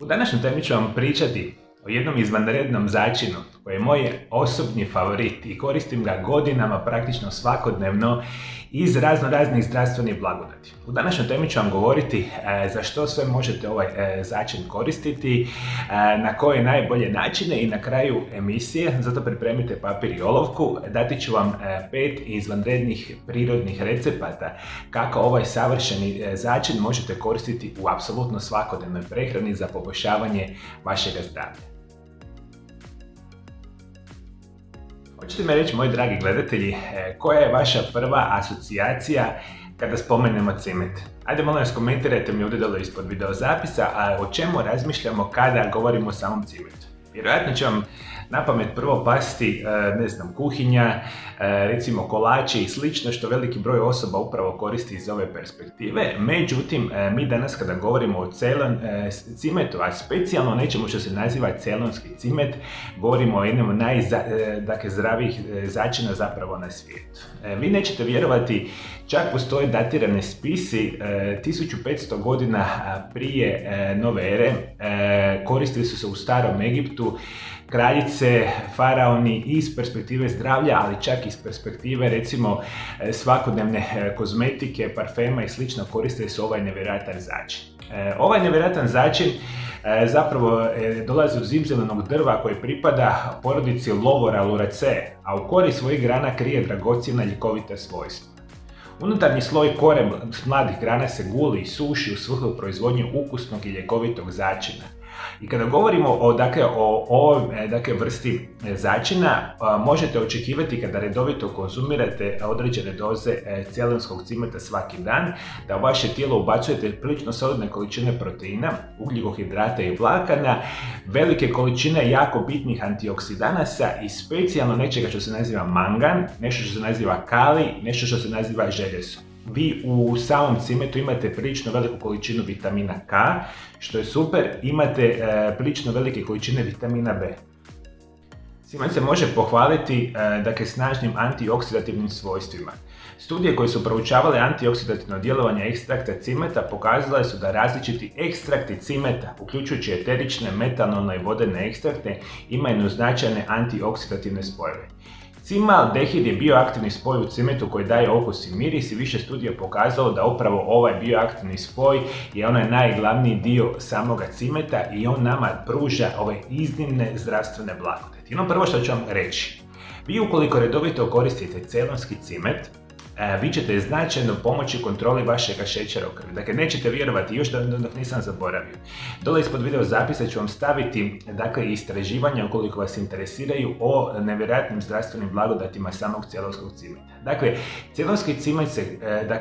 U današnjoj temi ću vam pričati o jednom izvanrednom začinu koji je moj osobni favorit i koristim ga godinama, praktično svakodnevno iz raznih zdravstvenih blagodati. U današnjoj temi ću vam govoriti za što sve možete ovaj začin koristiti, na koje najbolje načine i na kraju emisije, zato pripremite papir i olovku, dati ću vam 5 izvanrednih prirodnih recepata kako ovaj savršeni začin možete koristiti u apsolutno svakodnevnoj prehrani za poboljšavanje vašeg zdravlja. Hoćete mi reći, moji dragi gledatelji, koja je vaša prva asocijacija kada spomenemo cimet? Ajde, molim vas, komentirajte mi ovdje dole ispod video zapisa, a o čemu razmišljamo kada govorimo o samom cimetu. Vjerojatno će vam na pamet prvo pasti, kuhinja, recimo kolači i slično što veliki broj osoba upravo koristi iz ove perspektive. Međutim, mi danas kada govorimo o cimetu, a specijalno o nečemu što se naziva celonski cimet, govorimo o jednom od najzdravijih začina zapravo na svijetu. Vi nećete vjerovati, čak postoje datirane spisi 1500 godina prije nove ere, koristili su se u starom Egiptu, kraljice, faraoni iz perspektive zdravlja, ali čak i iz perspektive recimo svakodnevne kozmetike, parfema i slično koristili su ovaj nevjerojatan začin. Ovaj nevjerojatan začin zapravo dolazi od zimzelenog drva koji pripada porodici Lovoraluraceae, a u kori svojih grana krije dragocjena ljekovita svojstva. Unutarnji sloj kore mladih grana se guli i suši u svrhu proizvodnje ukusnog i ljekovitog začina. I kada govorimo o ovoj vrsti začina, možete očekivati kada redovito konzumirate određene doze celonskog cimeta svaki dan, da u vaše tijelo ubacujete prilično solidne količine proteina, ugljikohidrata i vlakana, velike količine jako bitnih antioksidanasa i specijalno nečega što se naziva mangan, nešto što se naziva kalij, nešto što se naziva željezo. Vi u samom cimetu imate prilično veliku količinu vitamina K, što je super, imate prilično velike količine vitamina B. Cimet se može pohvaliti snažnim antioksidativnim svojstvima. Studije koje su proučavale antioksidativno djelovanje ekstrakta cimeta pokazale su da različiti ekstrakti cimeta, uključujući eterične, metanolne i vodene ekstrakte, imaju značajne antioksidativne spojeve. Cimaldehid je bioaktivni spoj u cimetu koji daje okus i miris i više studija pokazalo da upravo ovaj bioaktivni spoj je onaj najglavniji dio samoga cimeta i on nama pruža ove iznimne zdravstvene blagodati. Ono prvo što ću vam reći, vi ukoliko redovito koristite celonski cimet, vi ćete značajno pomoći kontroli vašega šećera u krvi. Dakle, nećete vjerovati, još dok nisam zaboravio. Dole ispod video zapisa ću vam staviti istraživanja ukoliko vas interesiraju o nevjerojatnim zdravstvenim blagodatima samog celonskog cimeta. Dakle, celonski cimet se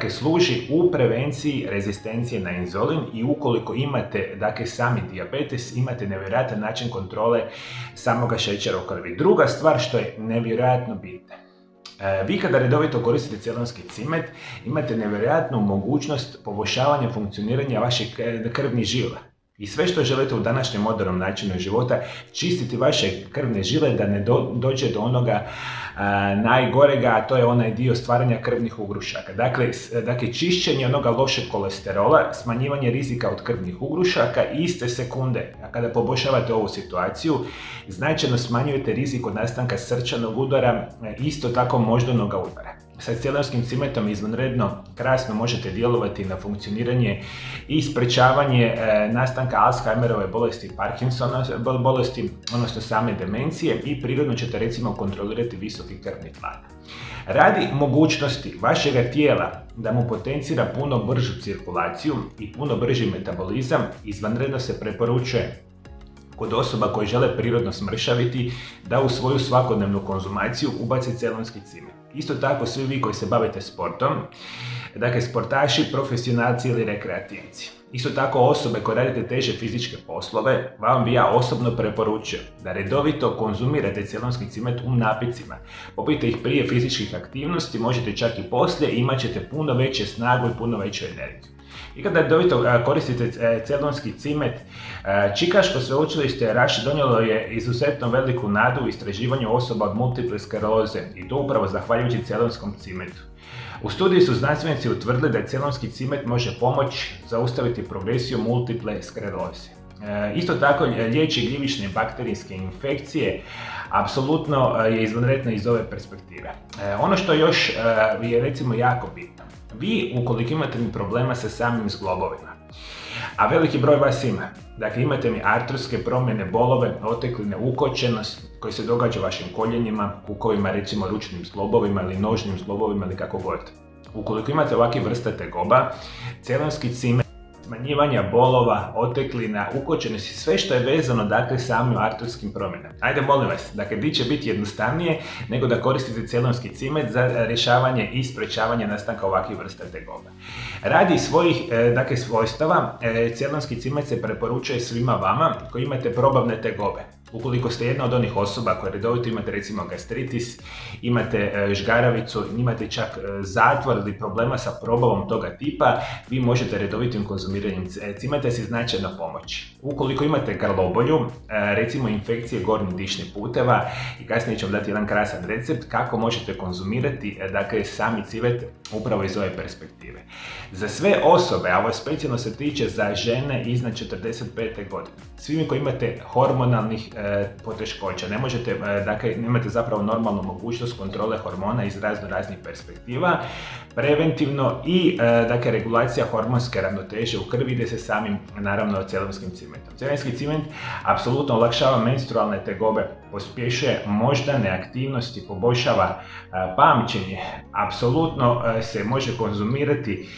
služi u prevenciji rezistencije na inzulin i ukoliko imate sami dijabetes, imate nevjerojatan način kontrole samoga šećera u krvi. Druga stvar što je nevjerojatno bitna. Vi kada redovito koristite celonski cimet, imate nevjerojatnu mogućnost poboljšavanja funkcioniranja vaših krvnih žila. I sve što želite u današnjem modernom načinu života, čistiti vaše krvne žile da ne dođe do onoga najgorega, a to je onaj dio stvaranja krvnih ugrušaka. Dakle, čišćenje onoga lošeg kolesterola, smanjivanje rizika od krvnih ugrušaka iste sekunde. A kada poboljšavate ovu situaciju, značajno smanjujete rizik od nastanka srčanog udara, isto tako moždanog udara. Sa celonskim cimetom izvanredno krasno možete djelovati na funkcioniranje i sprečavanje nastanka Alzheimerove bolesti, Parkinsonove bolesti, odnosno same demencije i prirodno ćete recimo kontrolirati visoki krvni tlak. Radi mogućnosti vašega tijela da mu potencira puno bržu cirkulaciju i puno brži metabolizam, izvanredno se preporučuje kod osoba koje žele prirodno smršaviti da u svoju svakodnevnu konzumaciju ubaci celonski cimet. Isto tako svi vi koji se bavite sportom, sportaši, profesionalci ili rekreativci. Isto tako osobe koje radite teže fizičke poslove, vam bi ja osobno preporučio da redovito konzumirate celonski cimet u napitcima. Popijte ih prije fizičkih aktivnosti, možete čak i poslije i imat ćete puno veće snagu i puno veću energiju. I kada redovito koristite celonski cimet, Čikaško sveučilište Rush donijelo je izuzetno veliku nadu u istraživanju osoba od multiple skleroze i to upravo zahvaljujući celonskom cimetu. U studiji su znanstvenici utvrdili da celonski cimet može pomoći zaustaviti progresiju multiple skleroze. Isto tako liječi gljivične bakterijske infekcije, apsolutno je izvanredno iz ove perspektive. Ono što još je recimo jako bitno, vi ukoliko imate problema sa samim zglobovima, a veliki broj vas ima, dakle imate mi artropske promjene, bolove, otekline, ukočenost koji se događa vašim koljenima, kukovima, recimo ručnim zglobovima ili nožnim zglobovima ili kako god. Ukoliko imate ovakve vrste tegoba, celonski cimet, smanjivanja bolova, oteklina, ukočenosti, sve što je vezano dakle samim artropskim promjenama. Ajde molim vas, dakle di će biti jednostavnije nego da koristite celonski cimet za rješavanje i sprečavanje nastanka ovakvih vrsta tegoba. Radi svojih dakle svojstava, celonski cimet se preporučuje svima vama koji imate probavne tegobe. Ukoliko ste jedna od onih osoba koje redovito imate recimo gastritis, imate žgaravicu, imate čak zatvor ili problema sa probavom toga tipa, vi možete redovitim konzumiranjem cimeta si značajno pomoći. Ukoliko imate grlobolju, recimo infekcije gornjih dišnih puteva, i kasnije ću vam dati jedan krasan recept kako možete konzumirati dakle sami cimet upravo iz ove perspektive. Za sve osobe, a ovo specijalno se tiče za žene iznad 45. godine, svi mi koji imate hormonalnih poteškoća, nemate zapravo normalnu mogućnost kontrole hormona iz raznih perspektiva, preventivno i dakle regulacija hormonske ravnoteže u krvi ide se samim naravno celonskim cimentom. Celonski ciment apsolutno olakšava menstrualne tegobe, pospješuje moždane aktivnosti, poboljšava pamćenje, apsolutno se može konzumirati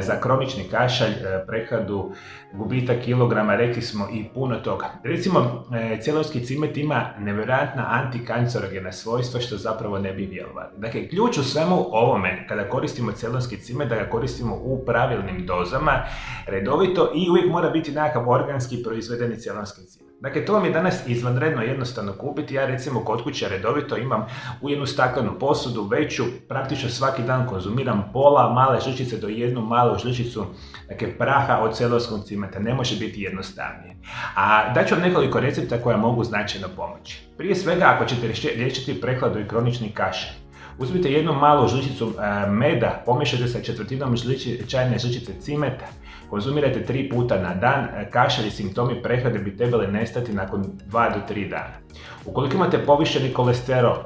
za kronični kašalj, prehladu, gubitak kilograma, rekli smo i puno toga. Recimo, celonski cimet ima nevjerojatna antikancerogena svojstva što zapravo ne bi vjerovali. Dakle, ključ u svemu ovome, kada koristimo celonski cimet, da ga koristimo u pravilnim dozama, redovito i uvijek mora biti nekakav organski proizvedeni celonski cimet. Dakle, to vam je danas izvanredno jednostavno kupiti. Ja recimo kod kuće redovito imam u jednu staklenu posudu veću, praktično svaki dan konzumiram pola male žličice do jednu malu žličicu dakle, praha od celonskog cimeta. Ne može biti jednostavnije. A daću vam nekoliko recepta koja mogu značajno pomoći. Prije svega, ako ćete liječiti prehladu i kronični kašalj, uzmite jednu malu žličicu meda, pomiješajte sa četvrtinom čajne žličice cimeta, konzumirajte 3 puta na dan, kašalj i simptomi prehlade bi trebali nestati nakon 2 do 3 dana. Ukoliko imate povišeni kolesterol,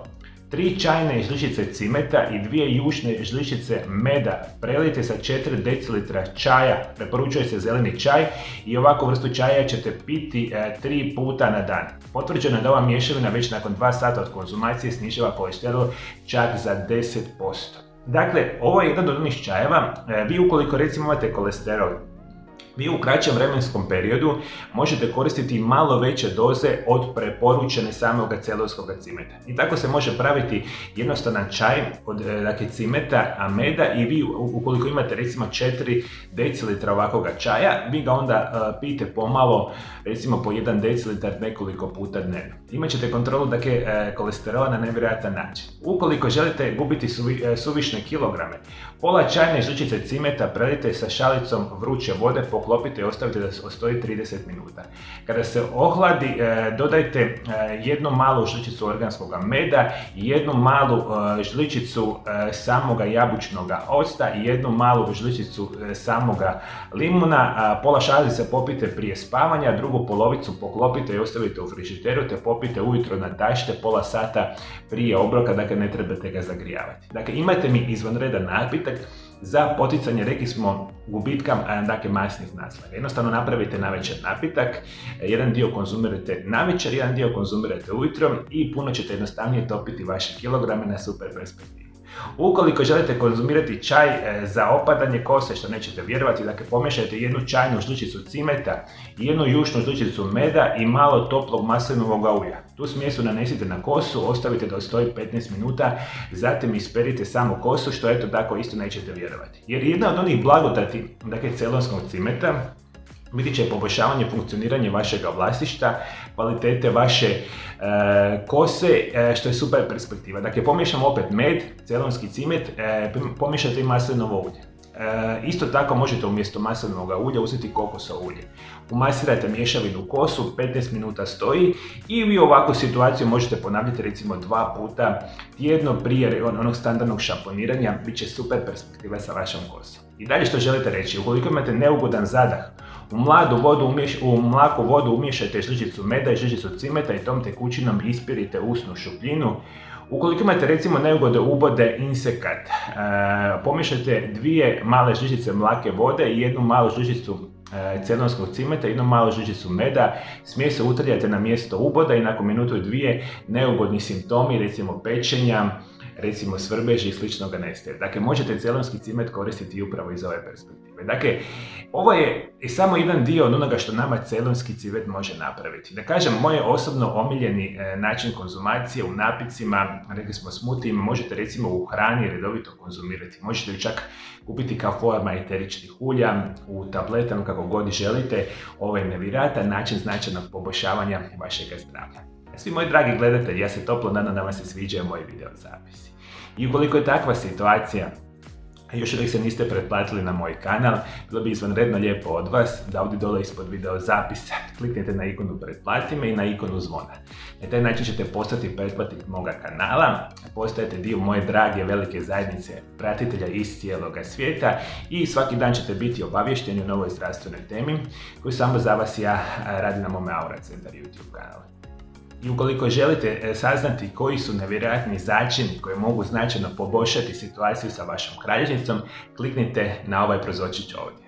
3 čajne žličice cimeta i 2 jušne žličice meda prelijte sa 4 decilitra čaja, preporučuje se zeleni čaj, i ovakvu vrstu čaja ćete piti 3 puta na dan. Potvrđeno je da ova mješavina već nakon 2 sata od konzumacije snižava kolesterol čak za 10%. Dakle, ovo je jedan od onih čajeva, vi ukoliko recimo imate kolesterol, vi u kraćem vremenskom periodu možete koristiti malo veće doze od preporučene samog celonskog cimeta. I tako se može praviti jednostavan čaj od dakle, cimeta, meda, i vi ukoliko imate recimo 4 decilitra ovakvog čaja, vi ga onda pijete pomalo, recimo po 1 decilitar nekoliko puta dnevno. Imaćete kontrolu dakle, kolesterola na nevjerojatan način. Ukoliko želite gubiti suvišne kilograme, pola čajne žličice cimeta prelijte sa šalicom vruće vode, poklopite i ostavite da stoji 30 minuta. Kada se ohladi, dodajte jednu malu žličicu organskog meda i jednu malu žličicu samoga jabučnog octa i jednu malu žličicu samoga limuna. Pola šalice popijte prije spavanja, drugu polovicu poklopite i ostavite u frižideru te popijte ujutro na dašte pola sata prije obroka, dakle ne trebate ga zagrijavati. Dakle, imate mi izvanredan napitak za poticanje, rekli smo, gubitka dakle, masnih naslaga. Jednostavno napravite navečer napitak, jedan dio konzumirate navečer, jedan dio konzumirate ujutro i puno ćete jednostavnije topiti vaše kilograme na super perspektivu. Ukoliko želite konzumirati čaj za opadanje kose, što nećete vjerovati, dakle pomiješajte jednu čajnu žličicu cimeta, jednu jušnu žličicu meda i malo toplog maslinovog ulja. Tu smjesu nanesite na kosu, ostavite da stoji 15 minuta, zatim isperite samu kosu, što eto tako isto nećete vjerovati. Jer jedna od onih blagodati, dakle celonskog cimeta, biti će poboljšavanje funkcioniranja vašega vlasišta, kvalitete vaše kose, što je super perspektiva. Dakle, pomiješamo opet med, celonski cimet, pomiješate i maslinovo ulje. Isto tako možete umjesto maslinovog ulja uzeti kokosovo ulje. Umasirajte mješavinu u kosu, 15 minuta stoji i vi ovakvu situaciju možete ponavljati recimo 2 puta tjedno prije onog standardnog šamponiranja, bit će super perspektiva sa vašom kosom. I dalje što želite reći, ukoliko imate neugodan zadah, U mlaku vodu umiješajte žličicu meda i žličicu cimeta i tom tekućinom ispirite usnu šupljinu. Ukoliko imate recimo neugodne ubode, insekat, pomiješajte 2 male žličice mlake vode i 1 malu žličicu cejlonskog cimeta i 1 malu žličicu meda. Smjes utrljate na mjesto uboda i nakon minutu i 2 neugodni simptomi, recimo pečenja, recimo svrbeži i sličnoga nestaje. Dakle, možete cejlonski cimet koristiti upravo iz ove perspektive. Dakle, ovo je samo jedan dio od onoga što nama cejlonski cimet može napraviti. Da kažem, moj osobno omiljeni način konzumacije u napitcima, rekli smo smutijima, možete recimo u hrani redovito konzumirati. Možete ju čak kupiti kao forma eteričnih ulja, u tabletama, kako god želite. Ovo je nevjerojatan način značajnog poboljšavanja vašeg zdravlja. Svi moji dragi gledatelji, ja se toplo nadam da vam se sviđaju moji video zapisi. I ukoliko je takva situacija, još uvijek se niste pretplatili na moj kanal, bilo bi izvanredno lijepo od vas da ovdje dole ispod video zapisa kliknete na ikonu pretplati me i na ikonu zvona. Na taj način ćete postati pretplatnik moga kanala, postajete dio moje drage velike zajednice pratitelja iz cijeloga svijeta i svaki dan ćete biti obavješteni o novoj zdravstvenoj temi koju samo za vas ja radim na mome Aura Centar YouTube kanalu. I ukoliko želite saznati koji su nevjerojatni začini koji mogu značajno poboljšati situaciju sa vašom kralježnicom, kliknite na ovaj prozorčić ovdje.